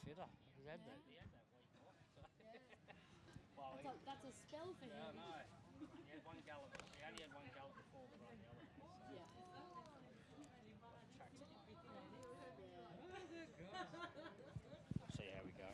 fitter. He had that week off. So. Well, That's a spell for him. Yeah, I know. He had one gallop. He only had one gallop before the run the other day. So. Yeah. See how we go.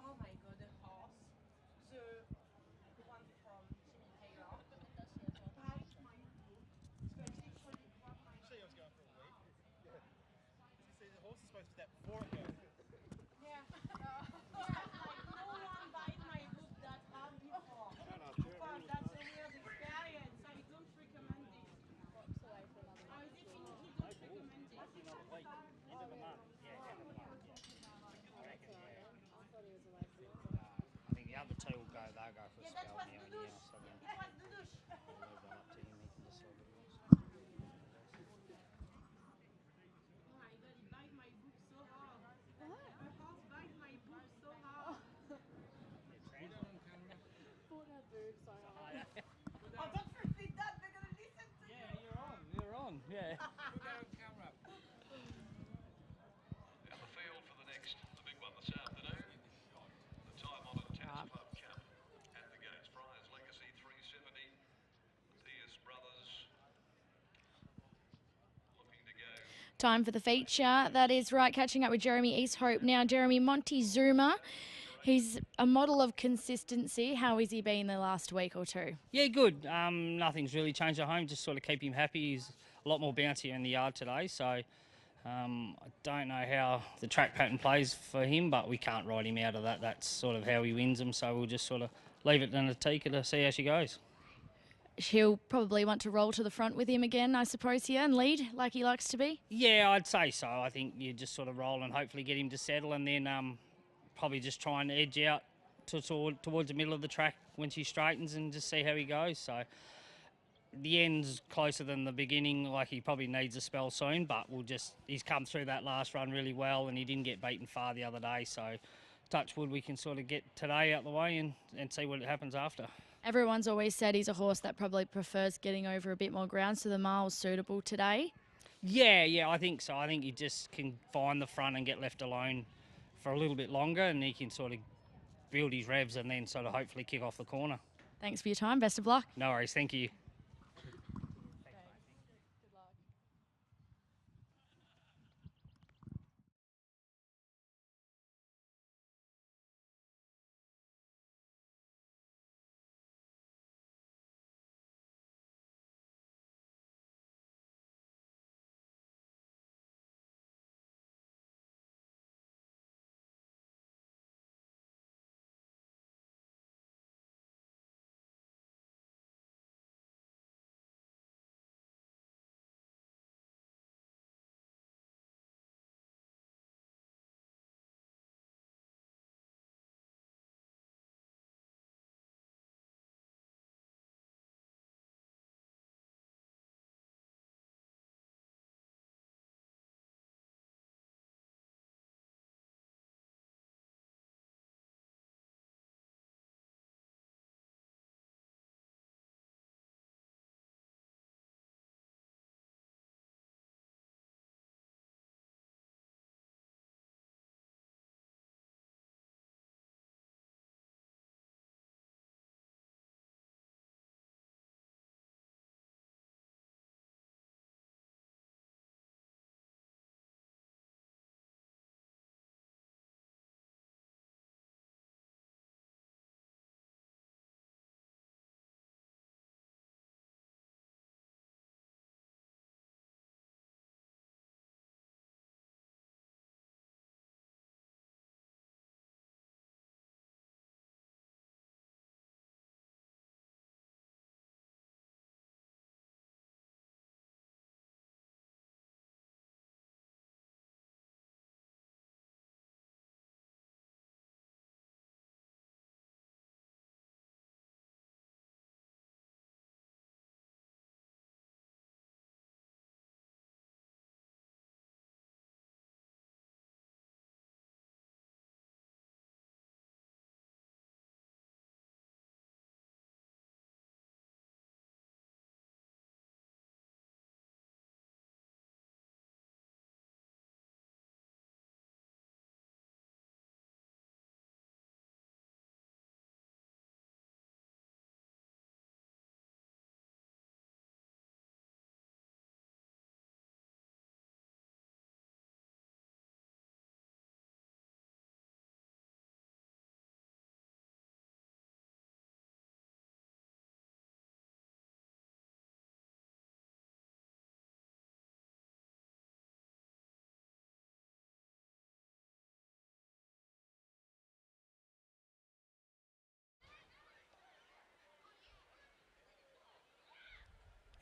Oh my god, the horse. The one from Jimmy Taylor. Bite my boot. So I literally grab my She was going for a week. Yeah. See, the horse is supposed to be that before it goes. yeah. Like no one bite my boot that hard before. But that's a weird experience. I don't recommend it. I definitely don't recommend it. Another week. End of the month. Yeah, end of the month. Yeah. I reckon, yeah. I think the other two will go. They'll go for a Yeah, that spell was now Dudush. anyhow. So then It was Dudush. we'll leave that up to him. He can decide what he wants. Oh my god, it bite my book so hard. What? The horse bite my book so hard. Oh, don't repeat that. They're gonna listen to you. Yeah, you're on. You're on. Yeah. Put that on camera. And the field for the big one this afternoon. The time-honoured Tennis Club Cup at the gates. Friars Legacy 370. Pierce Brothers looking to go. Time for the feature. That is right, catching up with Jeremy Easthope now. Jeremy, Montezuma, he's a model of consistency. How has he been the last week or two? Yeah, good. Nothing's really changed at home. Just sort of keep him happy. He's a lot more bouncier in the yard today. So I don't know how the track pattern plays for him, but we can't ride him out of that. That's sort of how he wins them. So we'll just sort of leave it in the teaker to see how she goes. He'll probably want to roll to the front with him again, I suppose, here, and lead like he likes to be. Yeah, I'd say so. I think you just sort of roll and hopefully get him to settle, and then probably just try and edge out towards the middle of the track when she straightens and just see how he goes. So the end's closer than the beginning. Like, he probably needs a spell soon, but he's come through that last run really well, and he didn't get beaten far the other day. So touch wood, we can sort of get today out the way and see what happens after. Everyone's always said he's a horse that probably prefers getting over a bit more ground, so the mile's suitable today. Yeah, I think so. I think he just can find the front and get left alone for a little bit longer, and he can sort of build his revs and then sort of hopefully kick off the corner. Thanks for your time. Best of luck. No worries. Thank you.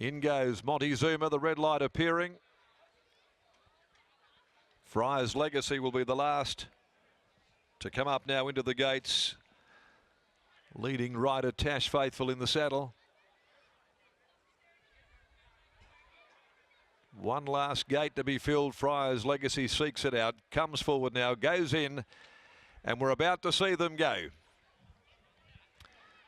In goes Montezuma, the red light appearing. Friar's Legacy will be the last to come up now into the gates. Leading rider Tash Faithful in the saddle. One last gate to be filled. Friar's Legacy seeks it out, comes forward now, goes in, and we're about to see them go.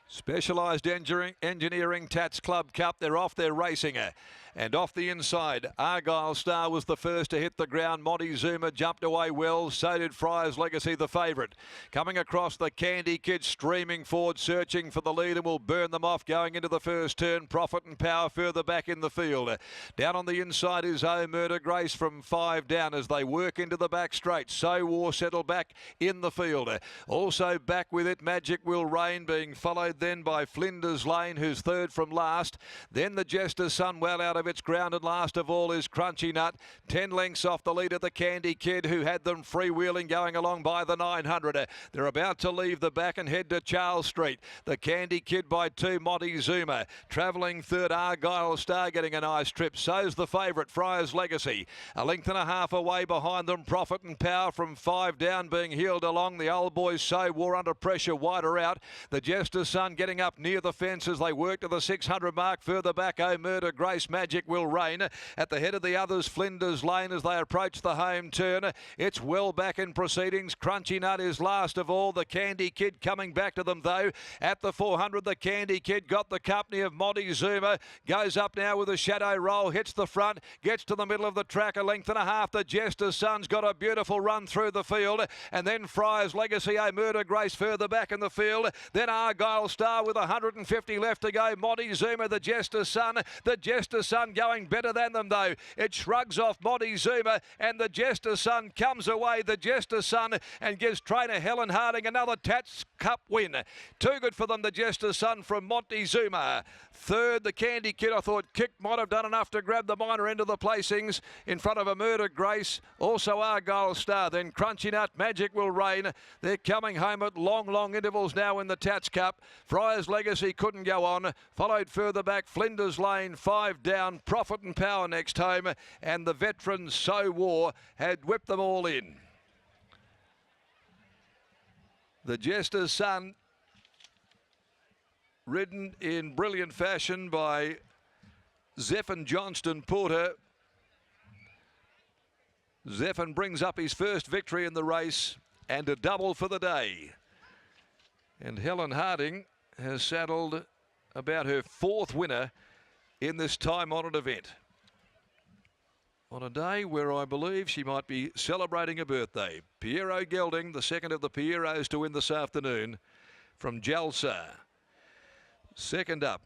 Specialised Engineering Tats Club Cup, they're off, they're racing her. And off the inside, Argyle Star was the first to hit the ground. Montezuma jumped away well, so did Friar's Legacy, the favourite. Coming across, the Candy Kid streaming forward, searching for the lead, and will burn them off going into the first turn. Profit and Power further back in the field. Down on the inside is Oh Murder Grace from 5 down as they work into the back straight. So War settled back in the field. Also back with it, Magic Will Reign, being followed then by Flinders Lane, who's third from last. Then the Jesters Son well out of its ground, and last of all is Crunchy Nut. 10 lengths off the lead of the Candy Kid, who had them freewheeling going along by the 900. They're about to leave the back and head to Charles Street. The Candy Kid by 2, Montezuma. Travelling third, Argyle Star getting a nice trip. So's the favourite, Friar's Legacy. A length and a half away behind them, Profit and Power from 5 down, being heeled along. The old boys So War under pressure, wider out. The Jester's Son getting up near the fence as they work to the 600 mark. Further back, Oh Murder Grace, Magic Will Reign. At the head of the others, Flinders Lane as they approach the home turn. It's well back in proceedings. Crunchy Nut is last of all. The Candy Kid coming back to them though. At the 400, the Candy Kid got the company of Montezuma. Goes up now with a shadow roll, hits the front, gets to the middle of the track, a length and a half. The Jester's Son's got a beautiful run through the field. And then Friar's Legacy, Oh Murder Grace further back in the field. Then Argyle Star with 150 left to go. Montezuma, the Jester's Son. The Jester's Son going better than them though. It shrugs off Montezuma, and the Jester's Son comes away. The Jester's Son, and gives trainer Helen Harding another Tats Cup win. Too good for them, the Jester's Son from Montezuma. Third, the Candy Kid, I thought Kick might have done enough to grab the minor end of the placings in front of A Murder Grace. Also Argyle Star, then Crunchy Nut, Magic Will Reign. They're coming home at long intervals now in the Tats Cup. Friar's Legacy couldn't go on. Followed further back, Flinders Lane, 5 down. Profit and Power next home, and the veteran So War had whipped them all in. The Jester's Son, ridden in brilliant fashion by Zephen Johnston-Porter. Zephen brings up his first victory in the race and a double for the day. And Helen Harding has saddled about her 4th winner in this time-honoured event. On a day where I believe she might be celebrating a birthday. Piero Gelding, the second of the Pieros to win this afternoon from Jalsa. Second up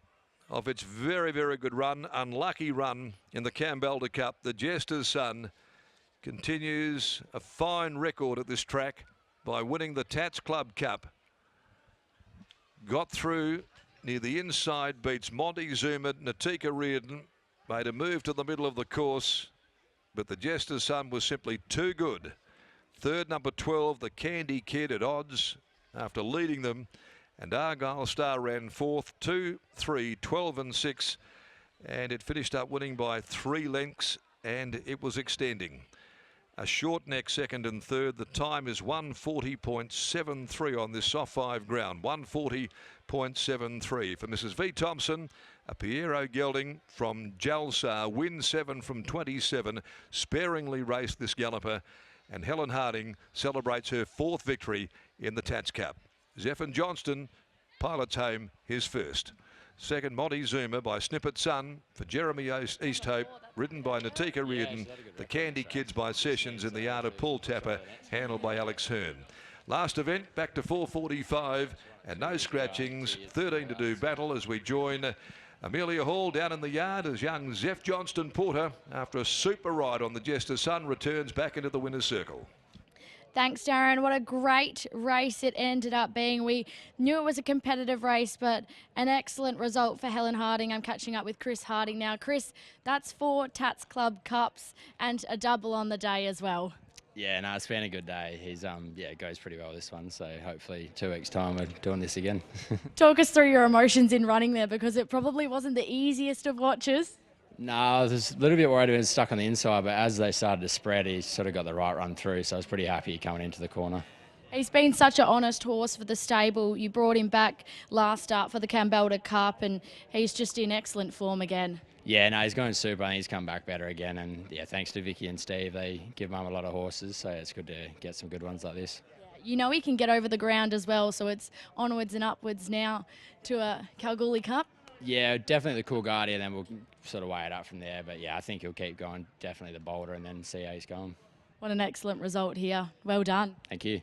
of its very good run, unlucky run in the Campbelder Cup, the Jester's Son continues a fine record at this track by winning the Tats Club Cup. Got through near the inside, beats Montezuma. Natika Reardon made a move to the middle of the course, but the Jester's Son was simply too good. Third, number 12, the Candy Kid at odds after leading them, and Argyle Star ran 4th, 2, 3, 12 and 6, and it finished up winning by 3 lengths, and it was extending. A short neck second and third. The time is 1:40.73 on this soft 5 ground. 1:40.73 for Mrs. V. Thompson. A Piero Gelding from Jalsa, win 7 from 27. Sparingly raced this galloper. And Helen Harding celebrates her 4th victory in the Tats Cup. Zephen Johnston pilots home his first. Second, Montezuma by Snippet Son for Jeremy Easthope, ridden by Natika Reardon. The Candy Kids by Sessions in the yard of Paul Tapper, handled by Alex Hearn. Last event, back to 4:45 and no scratchings. 13 to do battle as we join Amelia Hall down in the yard as young Zeph Johnston-Porter, after a super ride on the Jester's Son, returns back into the winner's circle. Thanks, Darren. What a great race it ended up being. We knew it was a competitive race, but an excellent result for Helen Harding. I'm catching up with Chris Harding now. Chris, that's 4 Tats Club Cups and a double on the day as well. Yeah, no, it's been a good day. He's yeah, it goes pretty well this one. So hopefully 2 weeks time we're doing this again. Talk us through your emotions in running there, because it probably wasn't the easiest of watches. No, I was a little bit worried he was stuck on the inside, but as they started to spread, he sort of got the right run through. So I was pretty happy coming into the corner. He's been such an honest horse for the stable. You brought him back last start for the Campbell Cup, and he's just in excellent form again. Yeah, no, he's going super. I think he's come back better again. And yeah, thanks to Vicky and Steve, they give Mum a lot of horses. So it's good to get some good ones like this. You know he can get over the ground as well, so it's onwards and upwards now to a Kalgoorlie Cup. Yeah, definitely the Cool Guardian, then we'll sort of weigh it up from there. But yeah, I think he'll keep going, definitely the Boulder, and then see how he's going. What an excellent result here. Well done. Thank you.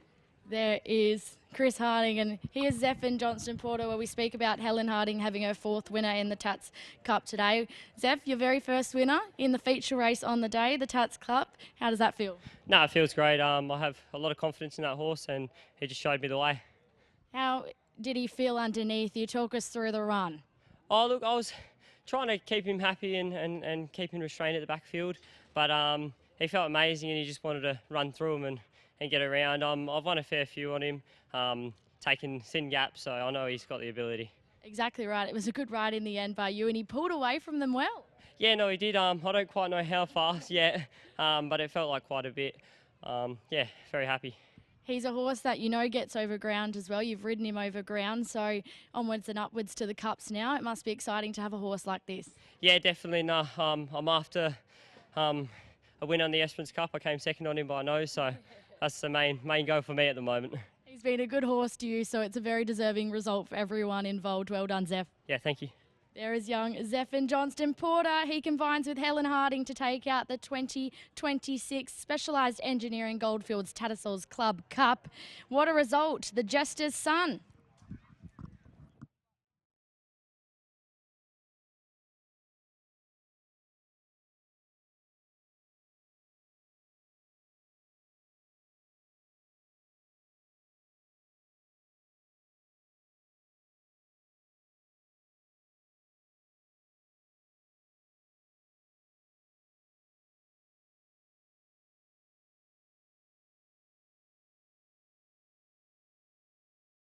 There is Chris Harding, and here's Zephen Johnston-Porter, where we speak about Helen Harding having her 4th winner in the Tats Cup today. Zeph, your very first winner in the feature race on the day, the Tats Cup. How does that feel? No, it feels great. I have a lot of confidence in that horse, and he just showed me the way. How did he feel underneath you? Talk us through the run. Oh, look, I was trying to keep him happy and keep him restrained at the backfield, but he felt amazing, and he just wanted to run through him and get around. I've won a fair few on him, taking thin gaps, so I know he's got the ability. Exactly right. It was a good ride in the end by you, and he pulled away from them well. Yeah, no, he did. I don't quite know how fast yet, but it felt like quite a bit. Yeah, very happy. He's a horse that you know gets over ground as well. You've ridden him over ground, so onwards and upwards to the Cups now. It must be exciting to have a horse like this. Yeah, definitely. No, I'm after a win on the Esperance Cup. I came second on him by a nose, so that's the main goal for me at the moment. He's been a good horse to you, so it's a very deserving result for everyone involved. Well done, Zeph. Yeah, thank you. There is young Zephen Johnston-Porter. He combines with Helen Harding to take out the 2026 Specialised Engineering Goldfields Tattersall's Club Cup. What a result. The Jesters Son.